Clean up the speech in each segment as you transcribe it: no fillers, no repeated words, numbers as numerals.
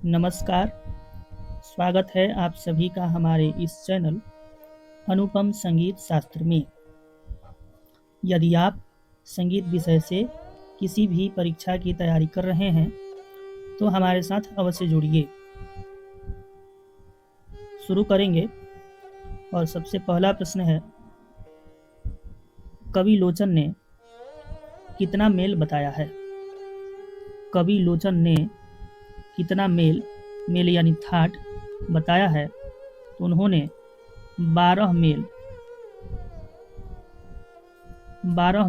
नमस्कार। स्वागत है आप सभी का हमारे इस चैनल अनुपम संगीत शास्त्र में। यदि आप संगीत विषय से किसी भी परीक्षा की तैयारी कर रहे हैं तो हमारे साथ अवश्य जुड़िए। शुरू करेंगे और सबसे पहला प्रश्न है, कवि लोचन ने कितना मेल बताया है? कवि लोचन ने कितना मेल यानी थाट बताया है? तो उन्होंने 12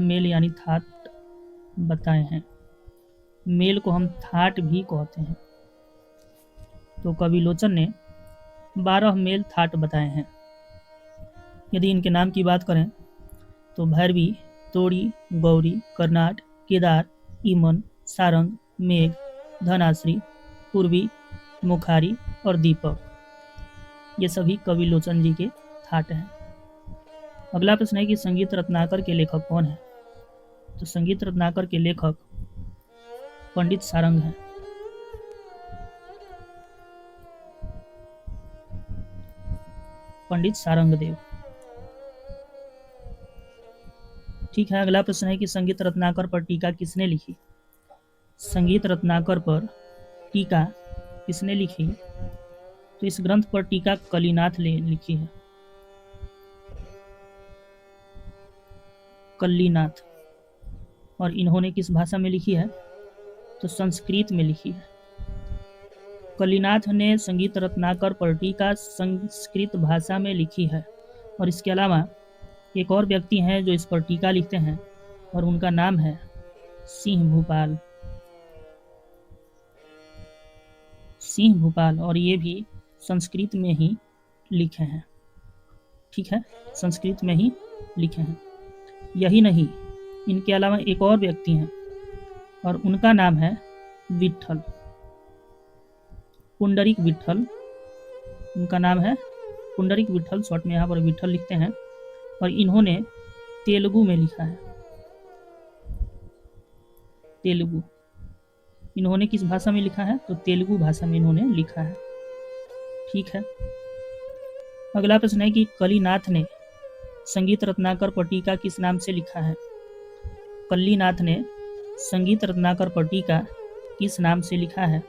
मेल यानी थाट बताए हैं। मेल को हम थाट भी कहते हैं। तो कवि लोचन ने 12 मेल थाट बताए हैं। यदि इनके नाम की बात करें तो भैरवी, तोड़ी, गौरी, कर्नाट, केदार, ईमन, सारंग, मेघ, धनाश्री, पूर्वी, मुखारी और दीपक, ये सभी कवि लोचन जी के थाट हैं। अगला प्रश्न है कि संगीत रत्नाकर के लेखक कौन है? तो संगीत रत्नाकर के लेखक पंडित सारंग हैं। पंडित सारंग देव। ठीक है, अगला प्रश्न है कि संगीत रत्नाकर पर टीका किसने लिखी? संगीत रत्नाकर पर टीका किसने लिखी? तो इस ग्रंथ पर टीका कलिनाथ ने लिखी है। कल्लीनाथ। और इन्होंने किस भाषा में लिखी है? तो संस्कृत में लिखी है। कल्लीनाथ ने संगीत रत्नाकर पर टीका संस्कृत भाषा में लिखी है। और इसके अलावा एक और व्यक्ति हैं जो इस पर टीका लिखते हैं और उनका नाम है सिंह भूपाल। सिंह भूपाल, और ये भी संस्कृत में ही लिखे हैं। ठीक है, संस्कृत में ही लिखे हैं। यही नहीं, इनके अलावा एक और व्यक्ति हैं और उनका नाम है विट्ठल, पुंडरीक विट्ठल। उनका नाम है पुंडरीक विट्ठल, शॉर्ट में यहाँ पर विट्ठल लिखते हैं। और इन्होंने तेलुगु में लिखा है। तेलुगु। इन्होंने किस भाषा में लिखा है? तो तेलुगु भाषा में इन्होंने लिखा है। ठीक है, अगला प्रश्न है कि कलिनाथ ने संगीत रत्नाकर पर टीका किस नाम से लिखा है? कल्लीनाथ ने संगीत रत्नाकर पर टीका किस नाम से लिखा है?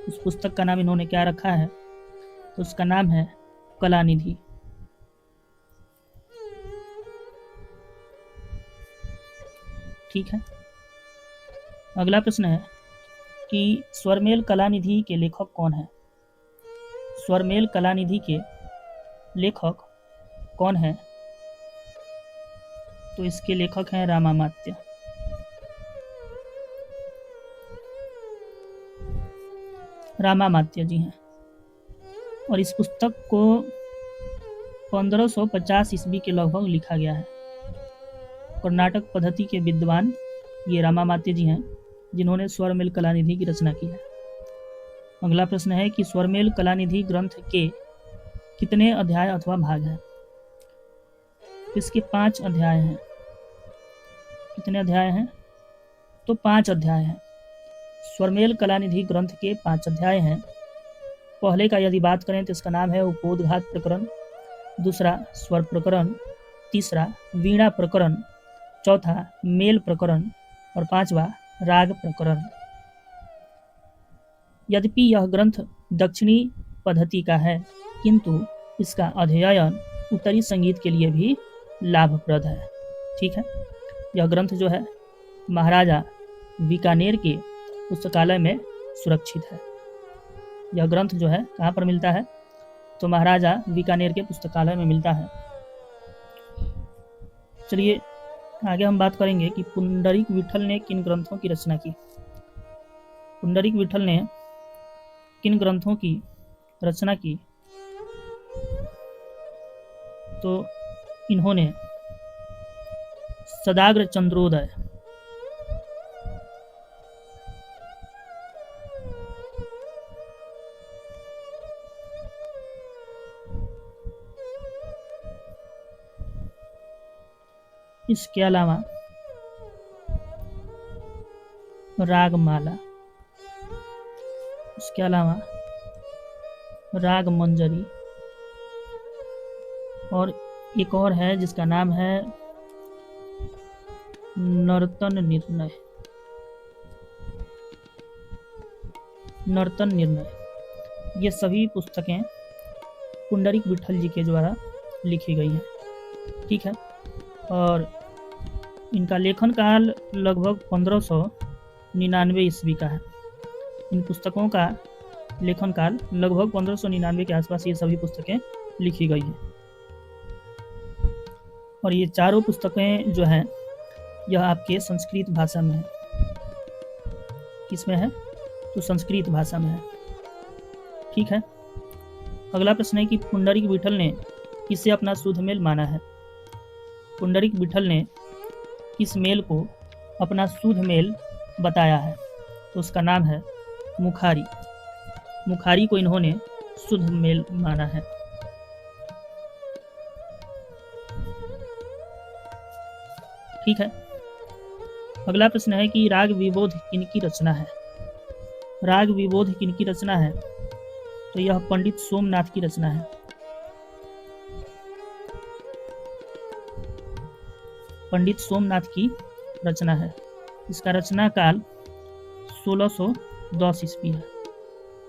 उस पुस्तक का नाम इन्होंने क्या रखा है? तो उसका नाम है कलानिधि। ठीक है, अगला प्रश्न है कि स्वरमेल कलानिधि के लेखक कौन है? स्वरमेल कलानिधि के लेखक कौन है? तो इसके लेखक हैं रामामात्य। रामामात्य जी हैं। और इस पुस्तक को 1550 ईस्वी के लगभग लिखा गया है। कर्नाटक पद्धति के विद्वान ये रामामात्य जी हैं जिन्होंने स्वरमेल कलानिधि की रचना की है। अगला प्रश्न है कि स्वरमेल कलानिधि ग्रंथ के कितने अध्याय अथवा भाग हैं? इसके 5 अध्याय हैं। कितने अध्याय हैं? तो 5 अध्याय हैं। स्वरमेल कलानिधि ग्रंथ के 5 अध्याय हैं। पहले का यदि बात करें तो इसका नाम है उपोद्घात प्रकरण, दूसरा स्वर प्रकरण, तीसरा वीणा प्रकरण, चौथा मेल प्रकरण और 5वां राग प्रकरण। यद्यपि यह ग्रंथ दक्षिणी पद्धति का है, किंतु इसका अध्ययन उत्तरी संगीत के लिए भी लाभप्रद है। ठीक है, यह ग्रंथ जो है महाराजा बीकानेर के पुस्तकालय में सुरक्षित है। यह ग्रंथ जो है कहाँ पर मिलता है? तो महाराजा बीकानेर के पुस्तकालय में मिलता है। चलिए आगे हम बात करेंगे कि पुंडरीक विट्ठल ने किन ग्रंथों की रचना की। पुंडरीक विट्ठल ने किन ग्रंथों की रचना की? तो इन्होंने सदाग्र चंद्रोदय, इसके अलावा रागमाला, इसके अलावा राग मंजरी, और एक और है जिसका नाम है नर्तन निर्णय। नर्तन निर्णय ये सभी पुस्तकें पुंडरीक विट्ठल जी के द्वारा लिखी गई हैं। ठीक है, और इनका लेखन काल लगभग 1599 ईस्वी का है। इन पुस्तकों का लेखन काल लगभग 1599 के आसपास ये सभी पुस्तकें लिखी गई हैं। और ये चारों पुस्तकें जो हैं यह आपके संस्कृत भाषा में है। किस में है? तो संस्कृत भाषा में है। ठीक है, अगला प्रश्न है कि पुंडरीक विट्ठल ने किसे अपना शुद्ध मेल माना है? पुंडरीक विट्ठल ने किस मेल को अपना शुद्ध मेल बताया है? तो उसका नाम है मुखारी। मुखारी को इन्होंने शुद्ध मेल माना है। ठीक है, अगला प्रश्न है कि राग विबोध किनकी रचना है? राग विबोध किनकी रचना है? तो यह पंडित सोमनाथ की रचना है। पंडित सोमनाथ की रचना है। इसका रचना काल 1610 ईस्वी है।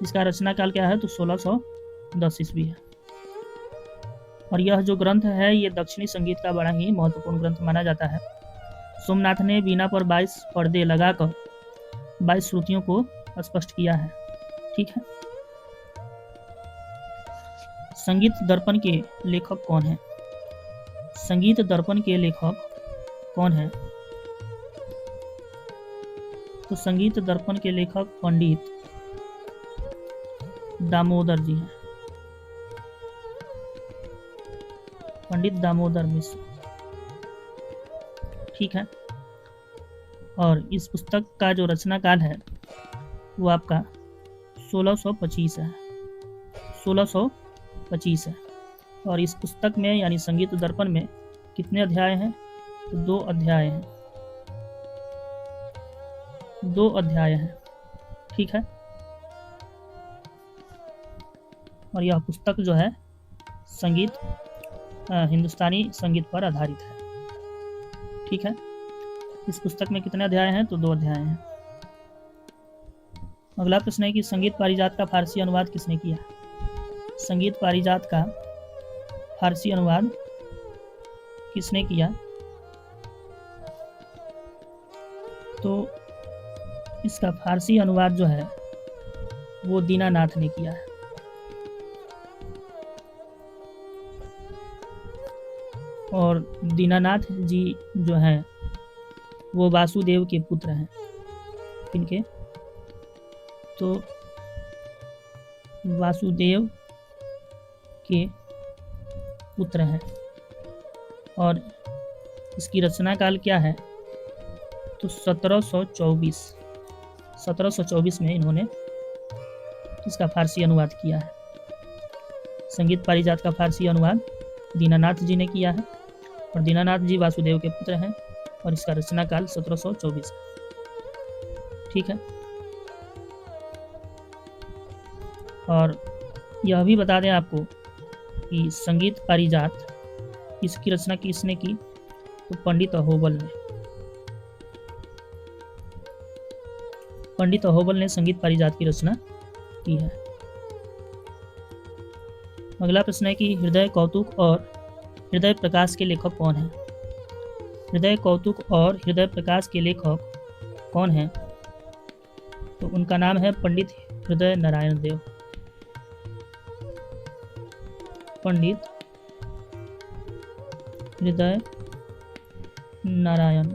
इसका रचना काल क्या है? तो 1610 ईस्वी है। और यह जो ग्रंथ है ये दक्षिणी संगीत का बड़ा ही महत्वपूर्ण ग्रंथ माना जाता है। सोमनाथ ने वीणा पर 22 पर्दे लगाकर 22 श्रुतियों को स्पष्ट किया है। ठीक है, संगीत दर्पण के लेखक कौन है? संगीत दर्पण के लेखक कौन है? तो संगीत दर्पण के लेखक पंडित दामोदर जी हैं। पंडित दामोदर मिश्र। ठीक है, और इस पुस्तक का जो रचना काल है वो आपका 1625 है। 1625 है। और इस पुस्तक में यानी संगीत दर्पण में कितने अध्याय हैं? तो 2 अध्याय हैं। 2 अध्याय हैं। ठीक है, और यह पुस्तक जो है संगीत हिंदुस्तानी संगीत पर आधारित है। ठीक है, इस पुस्तक में कितने अध्याय हैं? तो 2 अध्याय हैं। अगला प्रश्न है कि संगीत पारिजात का फारसी अनुवाद किसने किया? संगीत पारिजात का फारसी अनुवाद किसने किया? तो इसका फारसी अनुवाद जो है वो दीनानाथ ने किया है। और दीनानाथ जी जो हैं वो वासुदेव के पुत्र हैं। किनके? तो वासुदेव के पुत्र हैं। और इसकी रचना काल क्या है? तो 1724 में इन्होंने इसका फारसी अनुवाद किया है। संगीत पारिजात का फारसी अनुवाद दीनानाथ जी ने किया है। और दीनानाथ जी वासुदेव के पुत्र हैं। और इसका रचना काल 1724 है। ठीक है, और यह भी बता दें आपको कि संगीत पारिजात इसकी रचना किसने की? तो पंडित अहोबल ने। पंडित अहोबल ने संगीत पारिजात की रचना की है। अगला प्रश्न है कि हृदय कौतुक और हृदय प्रकाश के लेखक कौन हैं? हृदय कौतुक और हृदय प्रकाश के लेखक कौन हैं? तो उनका नाम है पंडित हृदय नारायण देव। पंडित हृदय नारायण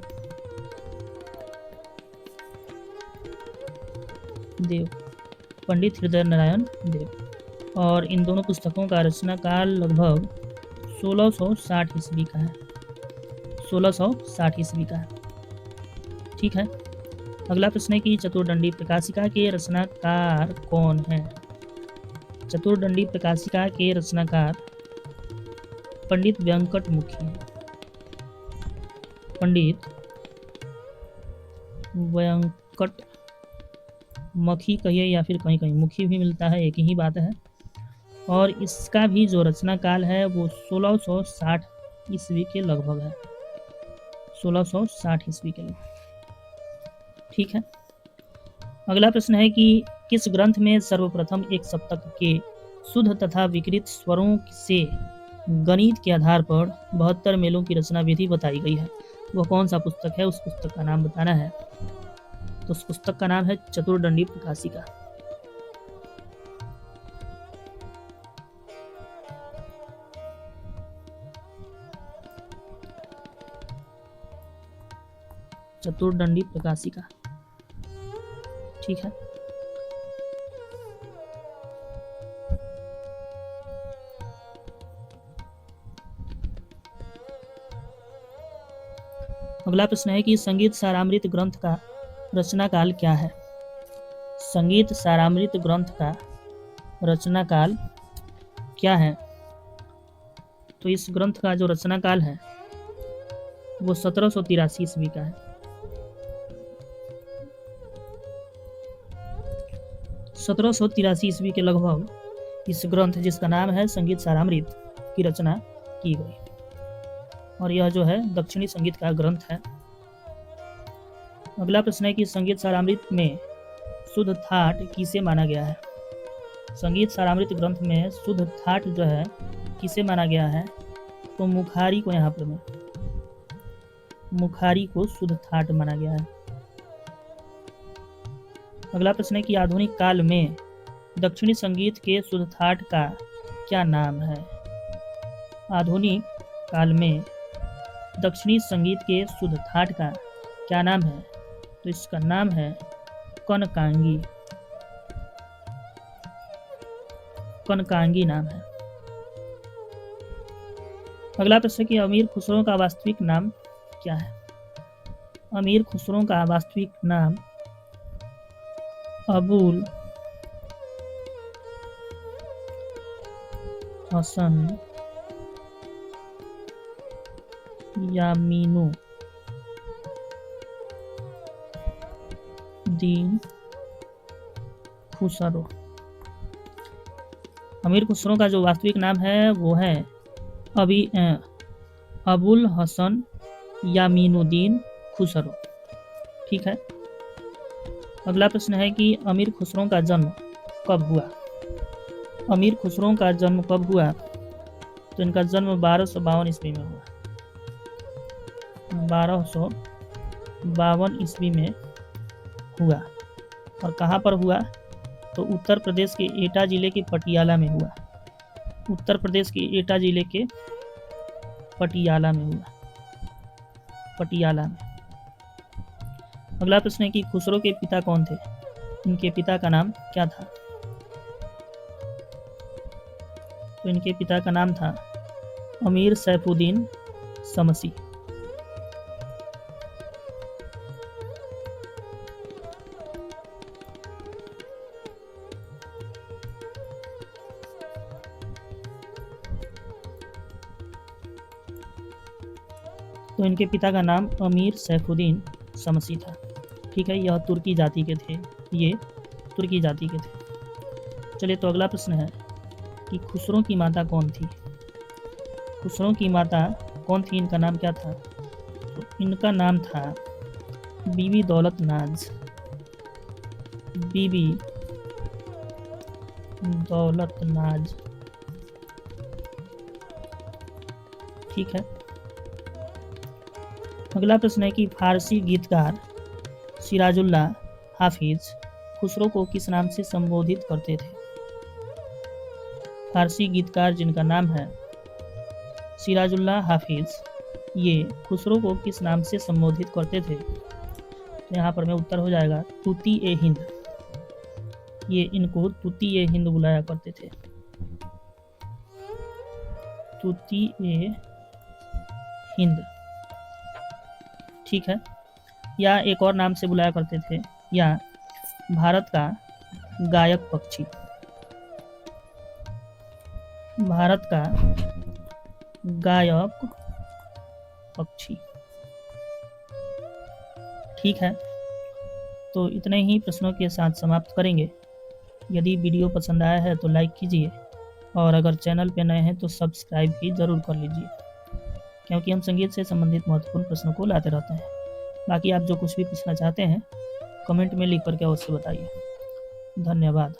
देव। पंडित हृदय नारायण देव। और इन दोनों पुस्तकों का रचना काल लगभग 1660 ईस्वी का है। 1660 ईस्वी का है। ठीक है, अगला प्रश्न है कि चतुर्दंडी प्रकाशिका के रचनाकार कौन है? चतुर्दंडी प्रकाशिका के रचनाकार पंडित व्यंकट मुखी हैं। पंडित व्यंकट मखी कहिए या फिर कहीं कहीं मुखी भी मिलता है, एक ही बात है। और इसका भी जो रचना काल है वो 1660 ईस्वी के लगभग है, 1660 ईस्वी के लगभग। ठीक है, अगला प्रश्न है कि किस ग्रंथ में सर्वप्रथम एक सप्तक के शुद्ध तथा विकृत स्वरों से गणित के आधार पर 72 मेलों की रचना विधि बताई गई है? वह कौन सा पुस्तक है? उस पुस्तक का नाम बताना है। तो उस पुस्तक का नाम है चतुर्दंडी प्रकाशिका। चतुर्दंडी प्रकाशिका। ठीक है, अगला प्रश्न है कि संगीत सारामृत ग्रंथ का रचना काल क्या है? संगीत सारामृत ग्रंथ का रचना काल क्या है? तो इस ग्रंथ का जो रचना काल है वो 1783 ईस्वी का है। 1783 ईस्वी के लगभग इस ग्रंथ, जिसका नाम है संगीत सारामृत, की रचना की गई और यह जो है दक्षिणी संगीत का ग्रंथ है। अगला प्रश्न है कि संगीत सारामृत में शुद्ध थाट किसे माना गया है? संगीत सारामृत ग्रंथ में शुद्ध थाट जो है किसे माना गया है? तो मुखारी को, यहाँ पर में मुखारी को शुद्ध थाट माना गया है। अगला प्रश्न है कि आधुनिक काल में दक्षिणी संगीत के शुद्ध थाट का क्या नाम है? आधुनिक काल में दक्षिणी संगीत के शुद्ध थाट का क्या नाम है? तो इसका नाम है कनकांगी। कनकांगी नाम है। अगला प्रश्न है कि अमीर खुसरो का वास्तविक नाम क्या है? अमीर खुसरो का वास्तविक नाम अबुल हसन यामीनु दीन खुसरो। अमीर खुसरो का जो वास्तविक नाम है वो है अबुल हसन यामीनुद्दीन खुसरो। ठीक है, अगला प्रश्न है कि अमीर खुसरो का जन्म कब हुआ? अमीर खुसरो का जन्म कब हुआ? तो इनका जन्म 1252 ईस्वी में हुआ। 1252 ईस्वी में हुआ। और कहाँ पर हुआ? तो उत्तर प्रदेश के एटा जिले के पटियाला में हुआ। उत्तर प्रदेश के एटा जिले के पटियाला में हुआ। पटियाला में। अगला प्रश्न है कि खुसरो के पिता कौन थे? इनके पिता का नाम क्या था? तो इनके पिता का नाम था अमीर सैफुद्दीन समसी। तो इनके पिता का नाम अमीर सैफुद्दीन समसी था। ठीक है, यह तुर्की जाति के थे। ये तुर्की जाति के थे। चलिए, तो अगला प्रश्न है कि खुसरो की माता कौन थी? खुसरो की माता कौन थी? इनका नाम क्या था? तो इनका नाम था बीबी दौलत नाज। बीबी दौलत नाज। ठीक है, अगला प्रश्न है कि फारसी गीतकार सिराजुल्लाह हाफिज खुसरो को किस नाम से संबोधित करते थे? फारसी गीतकार जिनका नाम है सिराजुल्लाह हाफिज, ये खुसरो को किस नाम से संबोधित करते थे? तो यहाँ पर में उत्तर हो जाएगा तूती ए हिंद। ये इनको तूती ए हिंद बुलाया करते थे। तूती ए हिंद। ठीक है, या एक और नाम से बुलाया करते थे, या भारत का गायक पक्षी। भारत का गायक पक्षी। ठीक है, तो इतने ही प्रश्नों के साथ समाप्त करेंगे। यदि वीडियो पसंद आया है तो लाइक कीजिए और अगर चैनल पे नए हैं तो सब्सक्राइब भी ज़रूर कर लीजिए, क्योंकि हम संगीत से संबंधित महत्वपूर्ण प्रश्नों को लाते रहते हैं। बाकी आप जो कुछ भी पूछना चाहते हैं कमेंट में लिख करके अवश्य बताइए। धन्यवाद।